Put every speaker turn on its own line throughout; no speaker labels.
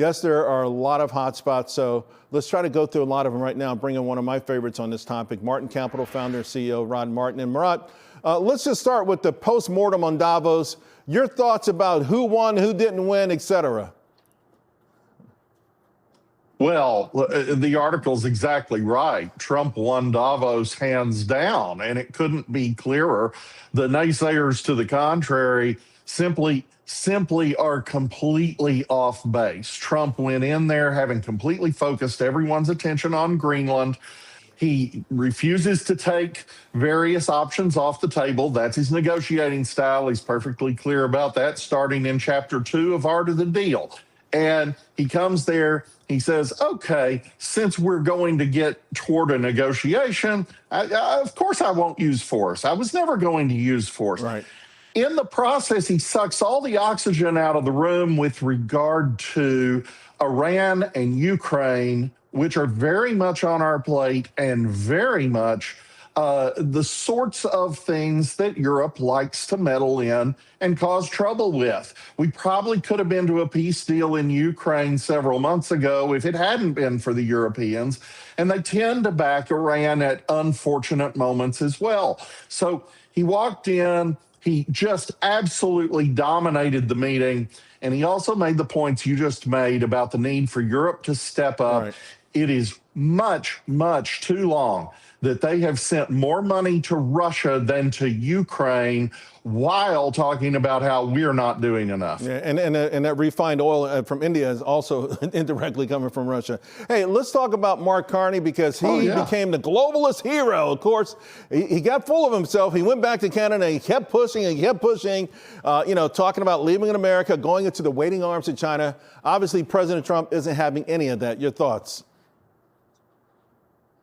Yes, there are a lot of hot spots, so let's try to go through a lot of them right now. Bring in one of my favorites on this topic, Martin Capital founder and CEO Rod Martin. And Murat, let's just start with the post-mortem on Davos. Your thoughts about who won, who didn't win, et cetera.
Well, the article's exactly right. Trump won Davos hands down, and it couldn't be clearer. The naysayers to the contrary simply are completely off base. Trump went in there having completely focused everyone's attention on Greenland. He refuses to take various options off the table. That's his negotiating style. He's perfectly clear about that, starting in Chapter 2 of Art of the Deal. And he comes there, he says, okay, since we're going to get toward a negotiation, of course I won't use force. I was never going to use force.
Right.
In the process, he sucks all the oxygen out of the room with regard to Iran and Ukraine, which are very much on our plate and very much the sorts of things that Europe likes to meddle in and cause trouble with. We probably could have been to a peace deal in Ukraine several months ago if it hadn't been for the Europeans, and they tend to back Iran at unfortunate moments as well. So he walked in, he just absolutely dominated the meeting, and he also made the points you just made about the need for Europe to step up. Right. It is much, much too long that they have sent more money to Russia than to Ukraine while talking about how we're not doing enough.
Yeah, and that refined oil from India is also indirectly coming from Russia. Hey, let's talk about Mark Carney, because he became the globalist hero. Of course, he got full of himself. He went back to Canada and he kept pushing and kept pushing, talking about leaving in America, going into the waiting arms of China. Obviously, President Trump isn't having any of that. Your thoughts?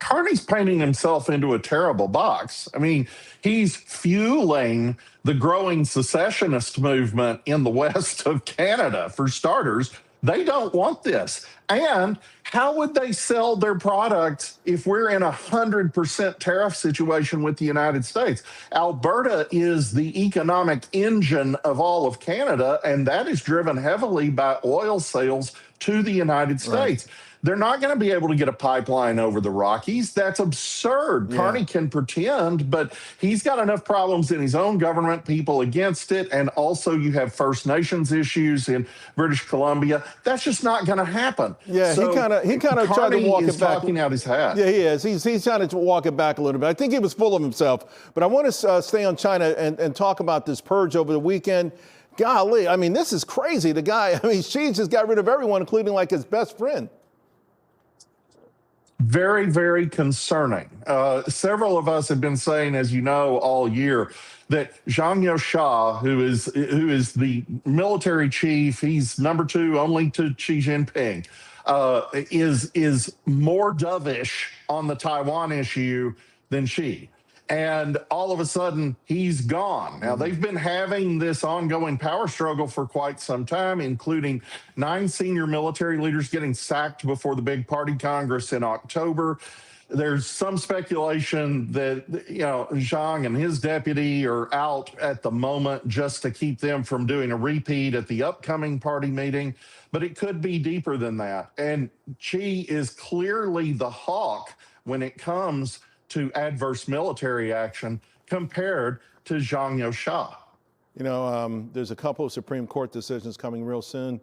Carney's painting himself into a terrible box. I mean, he's fueling the growing secessionist movement in the west of Canada, for starters. They don't want this. And how would they sell their products if we're in 100% tariff situation with the United States? Alberta is the economic engine of all of Canada, and that is driven heavily by oil sales to the United States. Right. They're not going to be able to get a pipeline over the Rockies. That's absurd. Yeah. Carney can pretend, but he's got enough problems in his own government, people against it, and also you have First Nations issues in British Columbia. That's just not going to happen.
Yeah, so he kind of tried to walk it back.
Talking out his hat.
Yeah, he is. He's trying to walk it back a little bit. I think he was full of himself. But I want to stay on China and talk about this purge over the weekend. Golly, I mean, this is crazy. The guy, Xi just got rid of everyone, including like his best friend.
Very, very concerning. Several of us have been saying, as you know, all year that Zhang Youxia, who is the military chief, he's number 2 only to Xi Jinping, is more dovish on the Taiwan issue than Xi. And all of a sudden, he's gone. Now, they've been having this ongoing power struggle for quite some time, including 9 senior military leaders getting sacked before the big party Congress in October. There's some speculation that, Zhang and his deputy are out at the moment just to keep them from doing a repeat at the upcoming party meeting. But it could be deeper than that. And Xi is clearly the hawk when it comes to adverse military action compared to Zhang Youxia.
There's a couple of Supreme Court decisions coming real soon.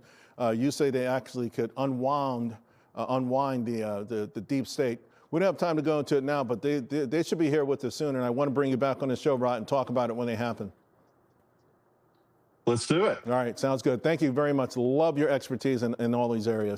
You say they actually could unwind the deep state. We don't have time to go into it now, but they should be here with us soon. And I want to bring you back on the show, Rod, and talk about it when they happen.
Let's do it.
All right, sounds good. Thank you very much. Love your expertise in all these areas.